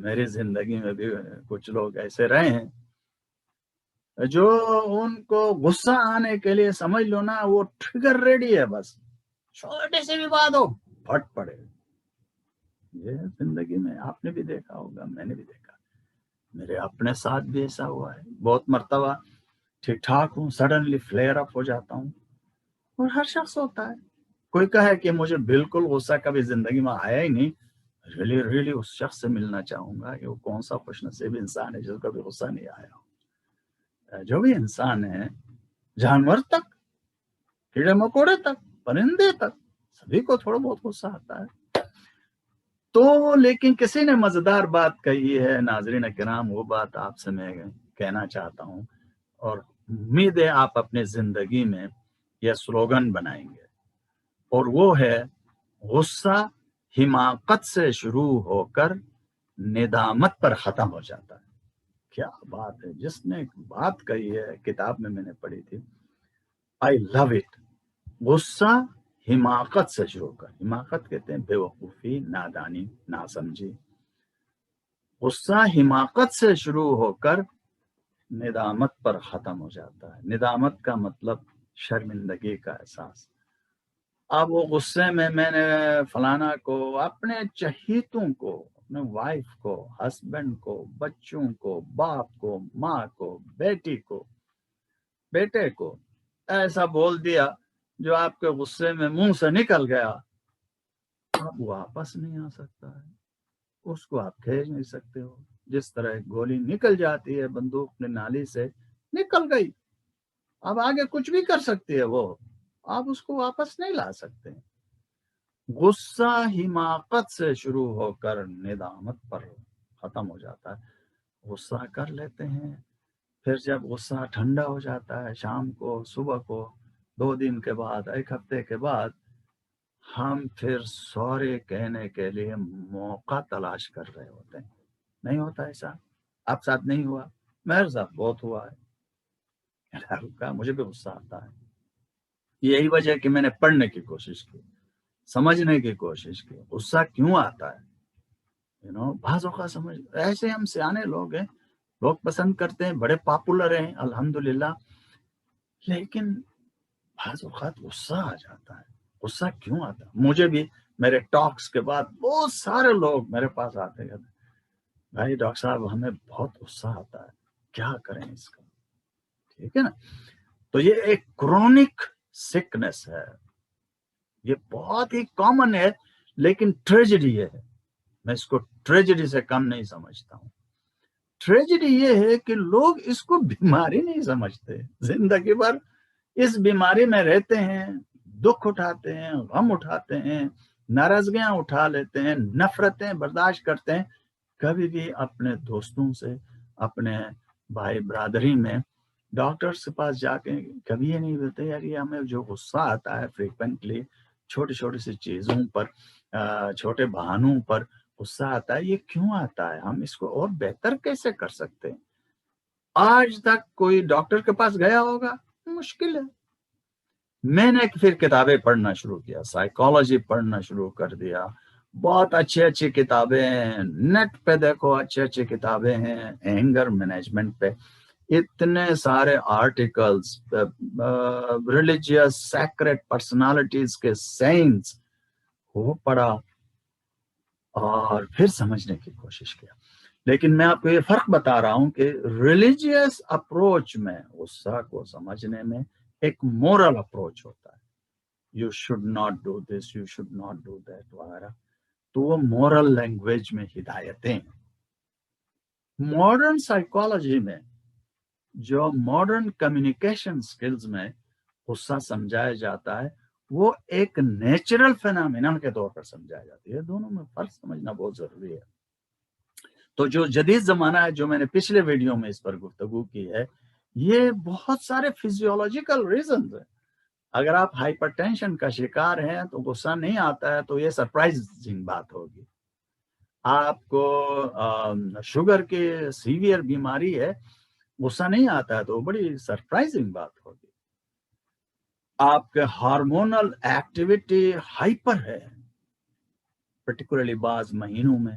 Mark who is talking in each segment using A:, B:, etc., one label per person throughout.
A: میری زندگی میں بھی کچھ لوگ ایسے رہے ہیں جو ان کو غصہ آنے کے لیے سمجھ لو نا وہ ٹریگر ریڈی ہے، بس چھوٹی سی بھی بات ہو پھٹ پڑے. یہ زندگی میں آپ نے بھی دیکھا ہوگا، میں نے بھی دیکھا، میرے اپنے ساتھ بھی ایسا ہوا ہے. بہت مرتبہ ٹھیک ٹھاک ہوں، سڈنلی فلیئر اپ ہو جاتا ہوں، اور ہر شخص ہوتا ہے. کوئی کہے کہ مجھے بالکل غصہ کبھی زندگی میں آیا ہی نہیں، ریلی ریلی اس شخص سے ملنا چاہوں گا کہ وہ کون سا خوش نصیب انسان ہے جس کو کبھی غصہ نہیں آیا ہو. جو بھی انسان ہے، جانور تک، کیڑے مکوڑے تک، پرندے تک، سبھی کو تھوڑا بہت غصہ آتا ہے. تو لیکن کسی نے مزیدار بات کہی ہے ناظرین کرام، وہ بات آپ سے میں کہنا چاہتا ہوں، اور امید ہے آپ اپنی زندگی میں یہ سلوگن بنائیں گے، اور وہ ہے غصہ حماقت سے شروع ہو کر ندامت پر ختم ہو جاتا ہے. کیا بات ہے! جس نے بات کہی ہے کتاب میں نے پڑھی تھی، آئی لو اٹ. غصہ حماقت سے شروع کر، حماقت کہتے ہیں بے وقوفی، نادانی، ناسمجھی. غصہ حماقت سے شروع ہو کر ندامت پر ختم ہو جاتا ہے. ندامت کا مطلب شرمندگی کا احساس. اب وہ غصے میں نے فلانا کو، اپنے چہیتوں کو، اپنے وائف کو، ہسبینڈ کو، بچوں کو، باپ کو، ماں کو، بیٹی کو، بیٹے کو ایسا بول دیا جو آپ کے غصے میں منہ سے نکل گیا، اب واپس نہیں آ سکتا ہے. اس کو آپ کھینچ نہیں سکتے ہو. جس طرح ایک گولی نکل جاتی ہے بندوق میں نالی سے، نکل گئی، اب آگے کچھ بھی کر سکتی ہے وہ، آپ اس کو واپس نہیں لا سکتے. غصہ حماقت سے شروع ہو کر ندامت پر ختم ہو جاتا ہے. غصہ کر لیتے ہیں، پھر جب غصہ ٹھنڈا ہو جاتا ہے، شام کو، صبح کو، 2 دن کے بعد، 1 ہفتے کے بعد، ہم پھر سوری کہنے کے لیے موقع تلاش کر رہے ہوتے ہیں. نہیں ہوتا ایسا؟ آپ ساتھ نہیں ہوا؟ میرے ساتھ بہت ہوا ہے. مجھے بھی غصہ آتا ہے. یہی وجہ ہے کہ میں نے پڑھنے کی کوشش کی، سمجھنے کی کوشش کی غصہ کیوں آتا ہے. بعض اوقات سمجھ ایسے ہم سیانے لوگ ہیں، لوگ پسند کرتے ہیں، بڑے پاپولر ہیں الحمدللہ، لیکن بعض اوقات غصہ آ جاتا ہے. غصہ کیوں آتا ہے؟ مجھے بھی میرے ٹاکس کے بعد بہت سارے لوگ میرے پاس آتے ہیں، بھائی ڈاکٹر صاحب ہمیں بہت غصہ آتا ہے، کیا کریں اس کا؟ ٹھیک ہے نا. تو یہ ایک کرونک سکنس ہے، یہ بہت ہی کامن ہے، لیکن ٹریجڈی ہے. میں اس کو ٹریجڈی سے کم نہیں سمجھتا ہوں. ٹریجڈی یہ ہے کہ لوگ اس کو بیماری نہیں سمجھتے، زندگی بھر اس بیماری میں رہتے ہیں، دکھ اٹھاتے ہیں، غم اٹھاتے ہیں، ناراضگیاں اٹھا لیتے ہیں، نفرتیں برداشت کرتے ہیں. کبھی بھی اپنے دوستوں سے، اپنے بھائی برادری میں ڈاکٹرز کے پاس جا کے کبھی یہ نہیں بولتے یار یہ ہمیں جو غصہ آتا ہے فریکوینٹلی چھوٹی چھوٹی سی چیزوں پر، چھوٹے بہانوں پر غصہ آتا ہے، یہ کیوں آتا ہے، ہم اس کو اور بہتر کیسے کر سکتے ہیں. آج تک کوئی ڈاکٹر کے پاس گیا ہوگا؟ مشکل ہے. میں نے پھر کتابیں پڑھنا شروع کیا، سائیکالوجی پڑھنا شروع کر دیا. بہت اچھی اچھی کتابیں ہیں، نیٹ پہ دیکھو اچھی اچھی کتابیں ہیں اینگر مینجمنٹ پہ، اتنے سارے آرٹیکلز، ریلیجیس سیکریٹ پرسنالٹیز کے سینس وہ پڑھا اور پھر سمجھنے کی کوشش کیا. لیکن میں آپ کو یہ فرق بتا رہا ہوں کہ ریلیجیس اپروچ میں غصہ کو سمجھنے میں ایک مورل اپروچ ہوتا ہے. You should not do this, you should not do that وغیرہ. تو وہ مورل لینگویج میں ہدایتیں ہیں. ماڈرن سائیکالوجی میں جو ماڈرن کمیونیکیشن سکلز میں غصہ سمجھایا جاتا ہے وہ ایک نیچرل فینامینن کے طور پر سمجھایا جاتی ہے. دونوں میں فرق سمجھنا بہت ضروری ہے. تو جو جدید زمانہ ہے، جو میں نے پچھلے ویڈیو میں اس پر گفتگو کی ہے، یہ بہت سارے فزیولوجیکل ریزنز ہیں. اگر آپ ہائپر ٹینشن کا شکار ہیں تو غصہ نہیں آتا ہے تو یہ سرپرائزنگ بات ہوگی. آپ کو شوگر کی سیویئر بیماری ہے، غصہ نہیں آتا ہے تو بڑی سرپرائزنگ بات ہوگی. آپ کے ہارمونل ایکٹیویٹی ہائپر ہے پرٹیکولرلی بعض مہینوں میں،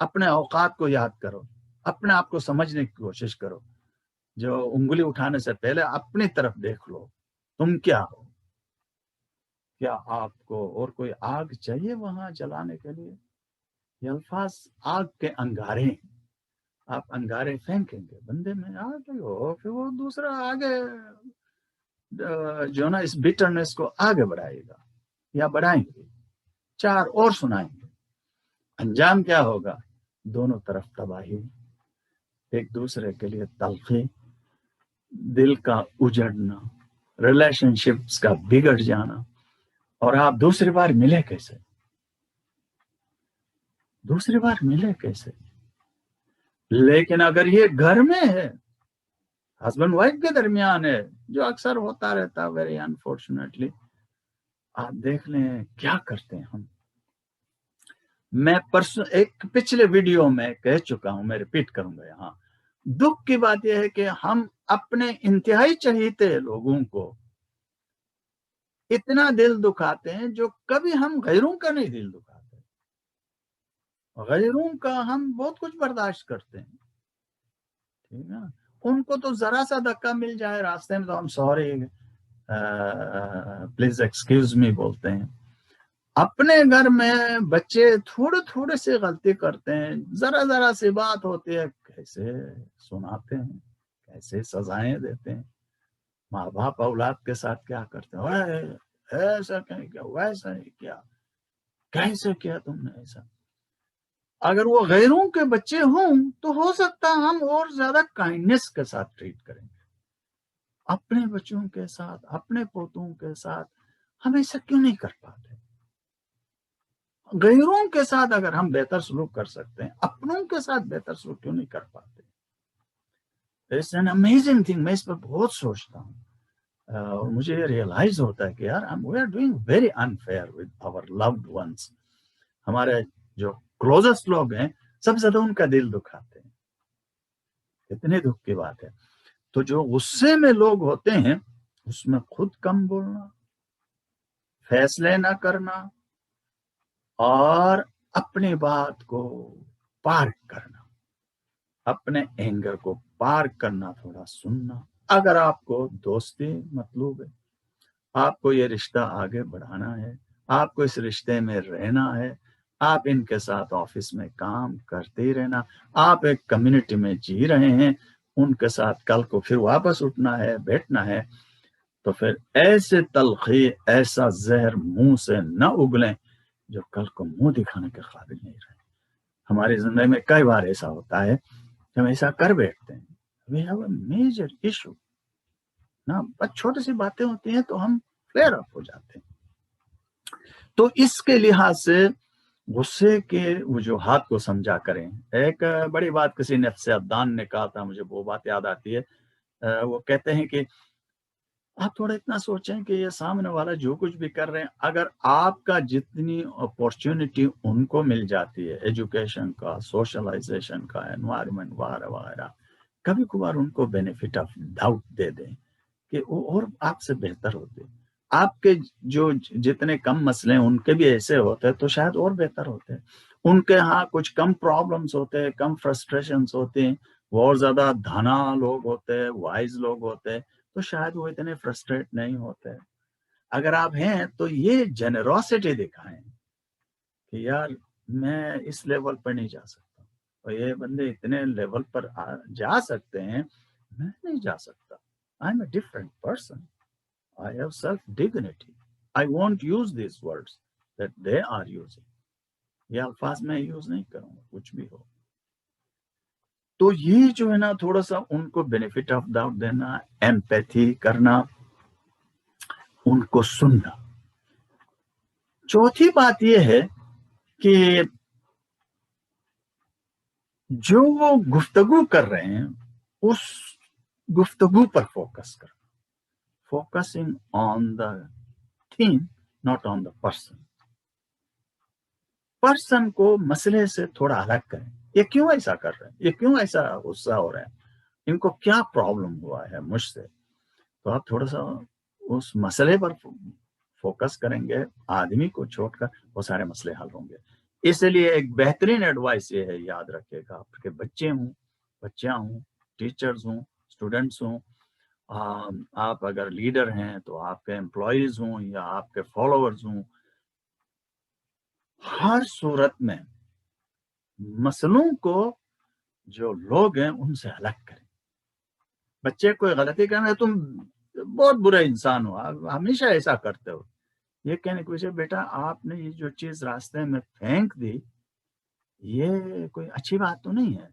A: اپنے اوقات کو یاد کرو، اپنے آپ کو سمجھنے کی کوشش کرو. جو انگلی اٹھانے سے پہلے اپنی طرف دیکھ لو، تم کیا ہو. کیا آپ کو اور کوئی آگ چاہیے وہاں جلانے کے لیے؟ یہ الفاظ آگ کے انگارے ہیں. آپ انگارے پھینکیں گے، بندے میں آ گئی ہو، پھر وہ دوسرا آگے جو نا اس بیٹرنس کو آگے بڑھائے گا یا بڑھائیں گے، چار اور سنائیں گے. انجام کیا ہوگا؟ دونوں طرف تباہی، ایک دوسرے کے لیے تلخی، دل کا اجڑنا، ریلیشن شپس کا بگڑ جانا. اور آپ دوسری بار ملے کیسے؟ دوسری بار ملے کیسے؟ لیکن اگر یہ گھر میں ہے، ہسبینڈ وائف کے درمیان ہے، جو اکثر ہوتا رہتا ویری انفارچونیٹلی، آپ دیکھ لیں کیا کرتے ہیں ہم. میں ایک پچھلے ویڈیو میں کہہ چکا ہوں، میں ریپیٹ کروں گا یہاں. دکھ کی بات یہ ہے کہ ہم اپنے انتہائی چہیتے لوگوں کو اتنا دل دکھاتے ہیں جو کبھی ہم غیروں کا نہیں دل دکھاتے. غیروں کا ہم بہت کچھ برداشت کرتے ہیں، ٹھیک ہے. ان کو تو ذرا سا دھکا مل جائے راستے میں تو ہم سوری پلیز ایکسکیوز می بولتے ہیں. اپنے گھر میں بچے تھوڑے تھوڑے سے غلطی کرتے ہیں، ذرا ذرا سی بات ہوتی ہے، کیسے سناتے ہیں، کیسے سزائیں دیتے ہیں. ماں باپ اولاد کے ساتھ کیا کرتے ہیں، ایسا کہیں کیا، ویسا نہیں کیا، کیسے کیا تم نے ایسا. اگر وہ غیروں کے بچے ہوں تو ہو سکتا ہم اور زیادہ کائنڈنس کے ساتھ ٹریٹ کریں گے. اپنے بچوں کے ساتھ، اپنے پوتوں کے ساتھ ہم ایسا کیوں نہیں کر پاتے؟ غیروں کے ساتھ اگر ہم بہتر سلوک کر سکتے ہیں، اپنوں کے ساتھ بہتر سلوک کیوں نہیں کر پاتے؟ It's an amazing thing. میں اس پر بہت سوچتا ہوں اور مجھے یہ ریئلائز ہوتا ہے کہ یار we are doing very unfair with our loved ones. ہمارے جو کلوزسٹ لوگ ہیں سب سے زیادہ ان کا دل دکھاتے ہیں. اتنے دکھ کی بات ہے. تو جو غصے میں لوگ ہوتے ہیں اس میں خود کم بولنا، فیصلے نہ کرنا اور اپنی بات کو پارک کرنا، اپنے اینگر کو پارک کرنا، تھوڑا سننا. اگر آپ کو دوستی مطلوب ہے، آپ کو یہ رشتہ آگے بڑھانا ہے، آپ کو اس رشتے میں رہنا ہے، آپ ان کے ساتھ آفس میں کام کرتے ہی رہنا، آپ ایک کمیونٹی میں جی رہے ہیں، ان کے ساتھ کل کو پھر واپس اٹھنا ہے، بیٹھنا ہے، تو پھر ایسے تلخی، ایسا زہر منہ سے نہ اگلیں جو کل کو منہ دکھانے کے قابل نہیں رہے. ہماری زندگی میں کئی بار ایسا ہوتا ہے کہ ہم ایسا کر بیٹھتے ہیں. We have a major issue. نا بس چھوٹی سی باتیں ہوتی ہیں تو ہم فلیئر اپ ہو جاتے ہیں. تو اس کے لحاظ سے غصے کے وجوہات کو سمجھا کریں. ایک بڑی بات کسی نفس عدنان نے کہا تھا، مجھے وہ بات یاد آتی ہے. وہ کہتے ہیں کہ آپ تھوڑا اتنا سوچیں کہ یہ سامنے والا جو کچھ بھی کر رہے ہیں، اگر آپ کا جتنی اپورچونٹی ان کو مل جاتی ہے ایجوکیشن کا، سوشلائزیشن کا، انوائرمنٹ وغیرہ وغیرہ، کبھی کبھار ان کو بینیفٹ آف ڈاؤٹ دے دیں کہ وہ اور آپ سے بہتر ہوتے. آپ کے جو جتنے کم مسئلے ہیں ان کے بھی ایسے ہوتے تو شاید اور بہتر ہوتے. ان کے ہاں کچھ کم پرابلمز ہوتے ہیں، کم فرسٹریشنز ہوتے ہیں، وہ اور زیادہ دھانا لوگ ہوتے ہیں، وائز لوگ ہوتے ہیں، تو شاید وہ اتنے فرسٹریٹ نہیں ہوتے. اگر آپ ہیں تو یہ جنروسٹی دکھائیں کہ یار میں اس لیول پر نہیں جا سکتا اور یہ بندے اتنے لیول پر جا سکتے ہیں، میں نہیں جا سکتا. I am a different person. I have self-dignity. I won't use these words that they are using. یہ الفاظ میں یوز نہیں کروں گا کچھ بھی ہو. تو یہ جو ہے نا تھوڑا سا ان کو بینیفٹ آف ڈاؤٹ دینا، ایمپیتھی کرنا، ان کو سننا. چوتھی بات یہ ہے کہ جو وہ گفتگو کر رہے ہیں اس گفتگو پر فوکس کرنا. Focusing on the theme not on the person. Person کو مسئلے سے تھوڑا الگ کریں. یہ کیوں ایسا کر رہے ہیں، یہ کیوں ایسا غصہ ہو رہا ہے، ان کو کیا پرابلم ہوا ہے مجھ سے. تو آپ تھوڑا سا اس مسئلے پر فوکس کریں گے، آدمی کو چھوڑ کر وہ سارے مسئلے حل ہوں گے. اس لیے ایک بہترین ایڈوائس یہ ہے، یاد رکھے گا آپ کے بچے ہوں، بچیاں ہوں، ٹیچرز ہوں، اسٹوڈنٹس ہوں، آپ اگر لیڈر ہیں تو آپ کے امپلائیز ہوں یا آپ کے فالوورز ہوں، ہر صورت میں مسئلوں کو جو لوگ ہیں ان سے الگ کریں. بچے کوئی غلطی کرنا، تم بہت برے انسان ہو، آپ ہمیشہ ایسا کرتے ہو، یہ کہنے کی وجہ بیٹا آپ نے یہ جو چیز راستے میں پھینک دی یہ کوئی اچھی بات تو نہیں ہے.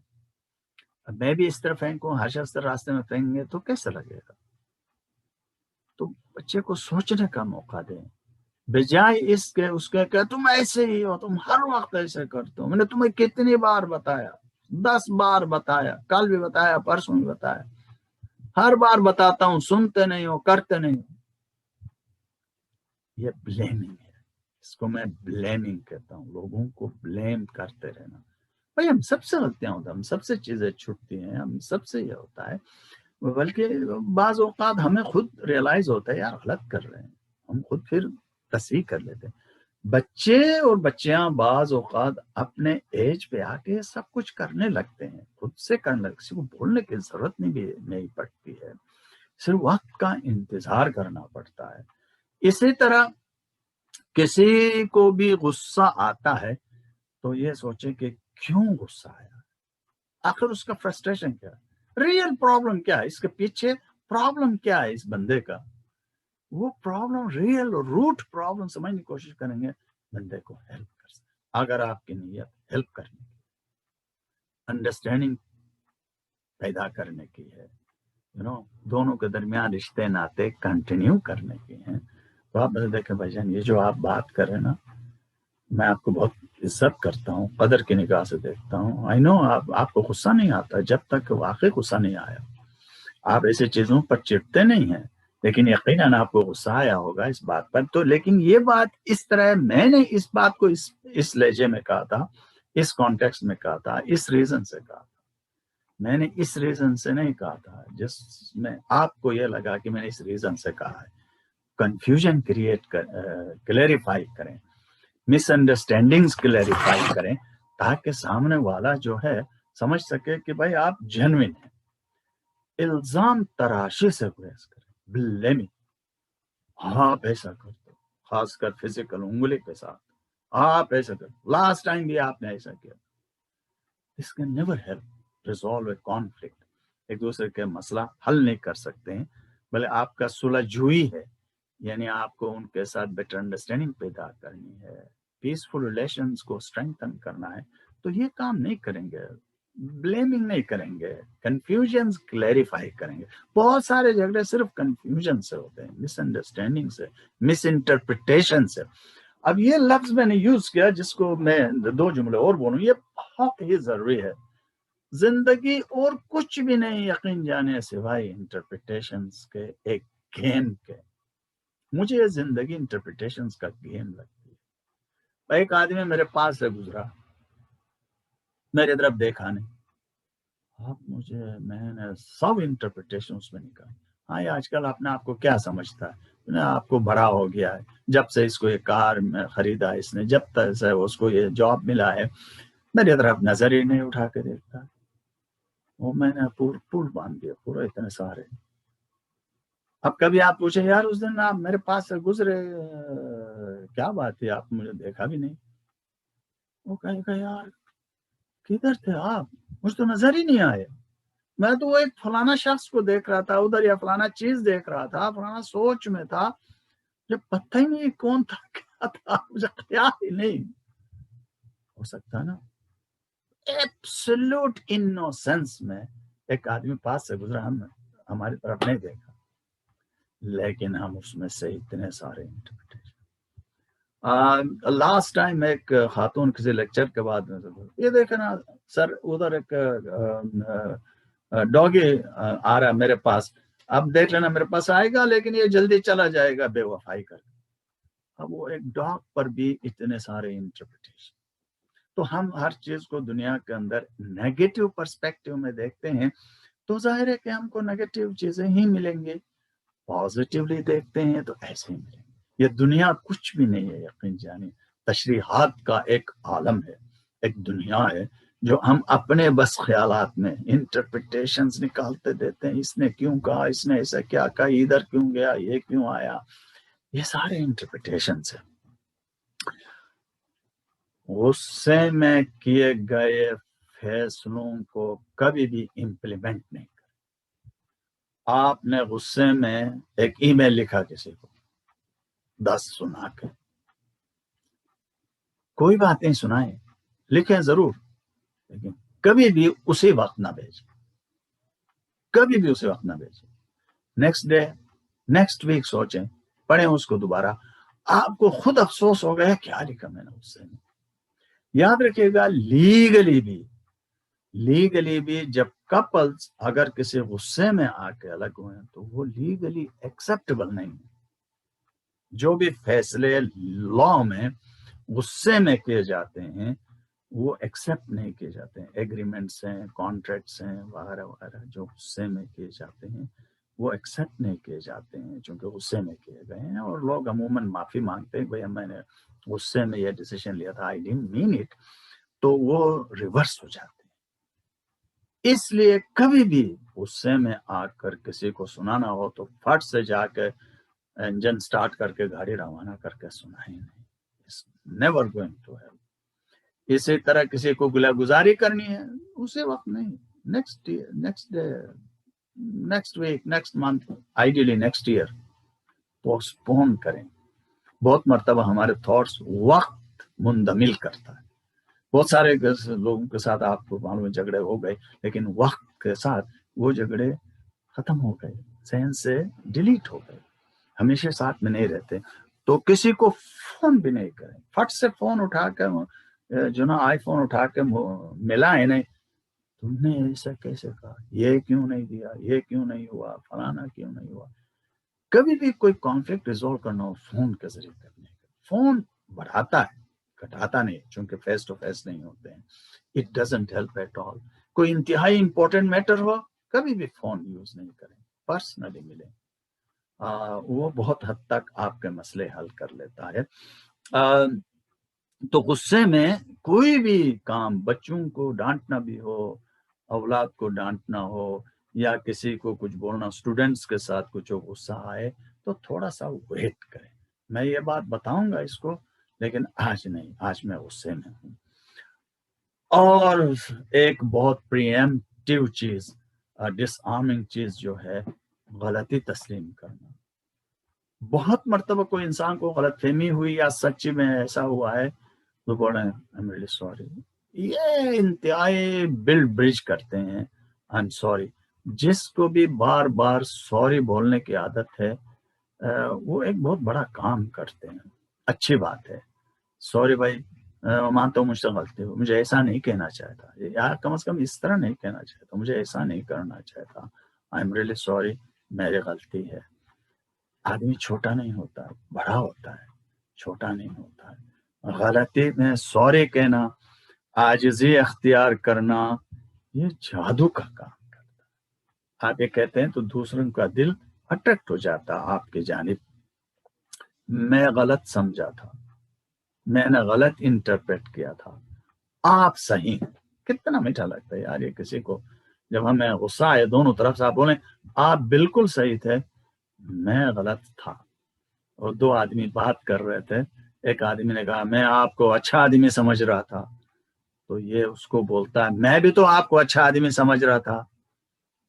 A: میں بھی اس طرح پھینکوں، ہر شخص راستے میں پھینک گے تو کیسے لگے گا؟ تو بچے کو سوچنے کا موقع دیں، بجائے اس کے اس کے کہ تم ایسے ہی ہو، تم ہر وقت ایسے کرتے ہو. میں نے تمہیں کتنی بار بتایا، 10 بار بتایا، کل بھی بتایا، پرسوں بھی بتایا، ہر بار بتاتا ہوں، سنتے نہیں ہو، کرتے نہیں ہو. یہ بلیمنگ ہے، اس کو میں بلیمنگ کہتا ہوں. لوگوں کو بلیم کرتے رہنا. بھائی ہم سب سے غلطیاں ہوتا ہے، ہم سب سے چیزیں چھوٹتی ہیں، ہم سب سے یہ ہوتا ہے. بلکہ بعض اوقات ہمیں خود ریئلائز ہوتا ہے یار غلط کر رہے ہیں، ہم خود پھر تصحیح کر لیتے ہیں. بچے اور بچیاں بعض اوقات اپنے ایج پہ آ کے سب کچھ کرنے لگتے ہیں، خود سے کرنے لگتے، کسی کو بولنے کی ضرورت نہیں پڑتی ہے، صرف وقت کا انتظار کرنا پڑتا ہے. اسی طرح کسی کو بھی غصہ آتا ہے تو یہ سوچے کہ کیوں غصہ آیا، آخر اس کا فرسٹریشن کیا ہے، ریئل پرابلم کیا ہے، اس کے پیچھے پرابلم کیا ہے اس بندے کا. وہ پرابلم ریئل روٹ پرابلم سمجھنے کی کوشش کریں گے، بندے کو ہیلپ کر سکتے. اگر آپ کی نیت ہیلپ کرنے کی، انڈرسٹینڈنگ پیدا کرنے کی ہے، دونوں کے درمیان رشتے ناطے کنٹینیو کرنے کی ہیں، تو آپ دیکھیں بھائی جان یہ جو آپ بات کر رہے ہیں نا، میں آپ کو بہت عزت کرتا ہوں، قدر کی نگاہ سے دیکھتا ہوں. آئی نو آپ کو غصہ نہیں آتا، جب تک واقعی غصہ نہیں آیا آپ ایسی چیزوں پر چڑھتے نہیں ہیں، لیکن یقیناً آپ کو غصہ آیا ہوگا اس بات پر. تو لیکن یہ بات اس طرح میں نے اس بات کو اس لہجے میں کہا تھا، اس کانٹیکسٹ میں کہا تھا، اس ریزن سے کہا تھا. میں نے اس ریزن سے نہیں کہا تھا جس میں آپ کو یہ لگا کہ میں نے اس ریزن سے کہا ہے. کنفیوژن کلیریفائی کریں، مس انڈرسٹینڈنگز کلیریفائی کریں، تاکہ سامنے والا جو ہے سمجھ سکے کہ بھائی آپ جینوین ہیں. الزام تراشی سے گریز کریں، بلیمنگ، آپ ایسا کرتے، خاص کر فزیکل انگلی کے ساتھ، آپ ایسا کرتے، لاسٹ ٹائم بھی آپ نے ایسا کیا. This can never help resolve a conflict. ایک دوسرے کے مسئلہ حل نہیں کر سکتے ہیں، بلکہ آپ کا صلح جوئی ہے، یعنی آپ کو ان کے ساتھ بیٹر انڈرسٹینڈنگ پیدا کرنی ہے، پیسفل ریلیشنز کو اسٹرینتھن کرنا ہے. تو یہ کام نہیں کریں گے، بلیمنگ نہیں کریں گے، کنفیوژنز کلیریفائی کریں گے. بہت سارے جھگڑے صرف کنفیوژن سے ہوتے ہیں، مس انڈرسٹینڈنگ سے، مس انٹرپریٹیشن سے. اب یہ لفظ میں نے یوز کیا جس کو میں 2 جملے اور بولوں، یہ بہت ہی ضروری ہے. زندگی اور کچھ بھی نہیں یقین جانے سوائے انٹرپریٹیشنز کے ایک گیم کے. مجھے یہ زندگی انٹرپریٹیشنز کا گیم لگتی ہے. ایک آدمی میرے پاس سے گزرا، میرے طرف دیکھا نہیں، میں نے سب انٹرپریٹیشن اس میں نکالی. ہاں یہ آج کل اپنے آپ کو کیا سمجھتا ہے، آپ کو بڑا ہو گیا ہے، جب سے اس کو یہ کار میں خریدا اس نے، جب تک سے اس کو یہ جاب ملا ہے، میری طرف نظر ہی نہیں اٹھا کے دیکھتا. وہ میں نے پول باندھ دیا پورا، اتنے سارے. اب کبھی آپ پوچھیں یار اس دن آپ میرے پاس سے گزرے، کیا بات ہے، آپ مجھے دیکھا بھی نہیں. وہ کہیں کہ یار کدھر تھے آپ، مجھے تو نظر ہی نہیں آئے. میں تو وہ ایک فلانا شخص کو دیکھ رہا تھا ادھر، یا فلانا چیز دیکھ رہا تھا، فلانا سوچ میں تھا، جب پتہ ہی نہیں کون تھا کیا تھا، مجھے خیال ہی نہیں. ہو سکتا نا ایبسولوٹ انوسنس میں ایک آدمی پاس سے گزرا، ہم ہماری طرف نہیں دیکھا، لیکن ہم اس میں سے اتنے سارے انٹرپریٹیشن. لاسٹ ٹائم ایک خاتون کسی لیکچر کے بعد یہ دیکھا نا سر، ادھر ایک ڈاگی آ رہا ہے میرے پاس، اب دیکھ لینا میرے پاس آئے گا لیکن یہ جلدی چلا جائے گا بے وفائی کر. اب وہ ایک ڈاگ پر بھی اتنے سارے انٹرپریٹیشن. تو ہم ہر چیز کو دنیا کے اندر نیگیٹو پرسپیکٹیو میں دیکھتے ہیں تو ظاہر ہے کہ ہم کو نیگیٹو چیزیں ہی ملیں گے. پازیٹیولی دیکھتے ہیں تو ایسے ہی ملیں گے. یہ دنیا کچھ بھی نہیں ہے یقین جانی. تشریحات کا ایک عالم ہے، ایک دنیا ہے جو ہم اپنے بس خیالات میں انٹرپریٹیشنز نکالتے دیتے ہیں. اس نے کیوں کہا، اس نے ایسا کیا کہا، ادھر کیوں گیا، یہ کیوں آیا، یہ سارے انٹرپریٹیشنز ہیں. غصے میں کیے گئے فیصلوں کو کبھی بھی امپلیمنٹ نہیں کریں. آپ نے غصے میں ایک ای میل لکھا کسی کو 10 سنا کے، کوئی بات نہیں، سنائیں، لکھیں ضرور، لیکن کبھی بھی اسی وقت نہ بھیجیں، کبھی بھی اسی وقت نہ بھیجیں. نیکسٹ ڈے، نیکسٹ ویک سوچیں، پڑھیں اس کو دوبارہ، آپ کو خود افسوس ہو گیا کیا لکھا میں نے غصے میں. یاد رکھیے گا، لیگلی بھی جب کپلز اگر کسی غصے میں آ کے الگ ہوئے تو وہ لیگلی ایکسیپٹیبل نہیں ہے. جو بھی فیصلے لا میں غصے میں کیے جاتے ہیں وہ ایکسیپٹ نہیں کیے جاتے ہیں. ایگریمنٹس ہیں، کانٹریکٹس ہیں، وغیرہ وغیرہ جو غصے میں کیے جاتے ہیں وہ ایکسیپٹ نہیں کیے جاتے ہیں چونکہ غصے میں کیے گئے ہیں. اور لوگ عموماً معافی مانگتے ہیں، بھائی میں نے غصے میں یہ ڈیسیشن لیا تھا، آئی ڈنٹ مین اٹ، تو وہ ریورس ہو جاتے ہیں. اس لیے کبھی بھی غصے میں آ کر کسی کو سنانا ہو تو فٹ سے جا کے انجن سٹارٹ کر کے گاڑی روانہ کر کے سنائیں نہیں. It's never going to help. اسی طرح کسی کو گلہ گزاری کرنی ہے اسی وقت نہیں، next day, next week, next month, ideally next year postpone کریں. بہت مرتبہ ہمارے تھاٹس وقت مندمل کرتا ہے. بہت سارے لوگوں کے ساتھ آپ کو معلوم ہے جھگڑے ہو گئے، لیکن وقت کے ساتھ وہ جھگڑے ختم ہو گئے، ذہن سے ڈیلیٹ ہو گئے، ہمیشہ ساتھ میں نہیں رہتے. تو کسی کو فون بھی نہیں کریں، فٹ سے فون اٹھا کے جو نا آئی فون اٹھا کے ملا ہے نہیں، تم نے ایسا کیسے کہا، یہ کیوں نہیں دیا، یہ کیوں نہیں ہوا، فلانا کیوں نہیں ہوا. کبھی بھی کوئی کانفلکٹ ریزالو کرنا ہو فون کے ذریعے کرنے کا. فون بڑھاتا ہے، گھٹاتا نہیں، چونکہ فیس ٹو فیس نہیں ہوتے ہیں. It doesn't help at all. کوئی انتہائی امپورٹنٹ میٹر ہو کبھی بھی فون یوز نہیں کریں، پرسنلی ملیں، وہ بہت حد تک آپ کے مسئلے حل کر لیتا ہے. تو غصے میں کوئی بھی کام، بچوں کو ڈانٹنا بھی ہو، اولاد کو ڈانٹنا ہو، یا کسی کو کچھ بولنا، اسٹوڈنٹس کے ساتھ کچھ غصہ آئے تو تھوڑا سا ویٹ کریں. میں یہ بات بتاؤں گا اس کو، لیکن آج نہیں، آج میں غصے میں ہوں. اور ایک بہت پریمپٹیو چیز، ڈس آرمنگ چیز جو ہے، غلطی تسلیم کرنا. بہت مرتبہ کوئی انسان کو غلط فہمی ہوئی یا سچی میں ایسا ہوا ہے تو بولے I'm really sorry. یہ انتہائی بلڈ برج کرتے ہیں I'm sorry. جس کو بھی بار بار سوری بولنے کی عادت ہے وہ ایک بہت بڑا کام کرتے ہیں. اچھی بات ہے، سوری بھائی، مانتا ہوں مجھ سے غلطی ہو، مجھے ایسا نہیں کہنا چاہتا، یا کم از کم اس طرح نہیں کہنا چاہتا، مجھے ایسا نہیں کرنا چاہتا، I'm really sorry، میری غلطی ہے. آدمی چھوٹا نہیں ہوتا، بڑا ہوتا ہے، چھوٹا نہیں ہوتا ہے. غلطی میں سوری کہنا، عاجزی اختیار کرنا، یہ جادو کا کام کرتا ہے. آپ یہ کہتے ہیں تو دوسروں کا دل اٹریکٹ ہو جاتا آپ کی جانب. میں غلط سمجھا تھا، میں نے غلط انٹرپریٹ کیا تھا، آپ صحیح. کتنا میٹھا لگتا ہے یار یہ کسی کو جب ہمیں غصہ آئے دونوں طرف سے آپ بولیں آپ بالکل صحیح تھے، میں غلط تھا. اور دو آدمی بات کر رہے تھے، ایک آدمی نے کہا میں آپ کو اچھا آدمی سمجھ رہا تھا، تو یہ اس کو بولتا ہے میں بھی تو آپ کو اچھا آدمی سمجھ رہا تھا.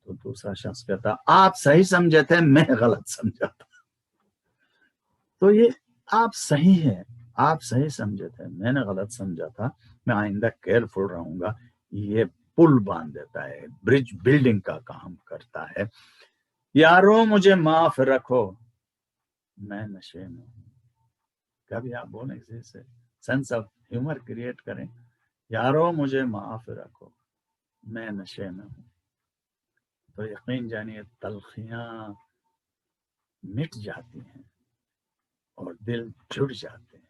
A: تو دوسرا شخص کہتا آپ صحیح سمجھے تھے، میں غلط سمجھا تھا. تو یہ آپ صحیح ہے، آپ صحیح سمجھے تھے، میں نے غلط سمجھا تھا، میں آئندہ کیئرفل رہوں گا. یہ پل باندھ دیتا ہے، برج بلڈنگ کا کام کرتا ہے. یارو مجھے معاف رکھو، میں نشے میں ہوں. کبھی آپ بولیں کسی سے، سینس آف ہیومر کریٹ کریں، یارو مجھے معاف رکھو، میں نشے میں ہوں. تو یقین جانیے تلخیاں مٹ جاتی ہیں اور دل جڑ جاتے ہیں.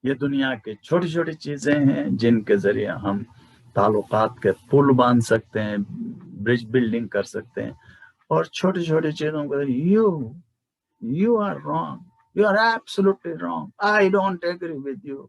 A: یہ دنیا کی چھوٹی چھوٹی چیزیں ہیں جن کے ذریعے ہم تعلقات کے پل باندھ سکتے ہیں، برج بلڈنگ کر سکتے ہیں. اور چھوٹی چھوٹی چیزوں کو you are wrong, You are absolutely wrong. I don't agree with you.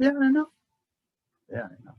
A: Fair enough. Fair enough.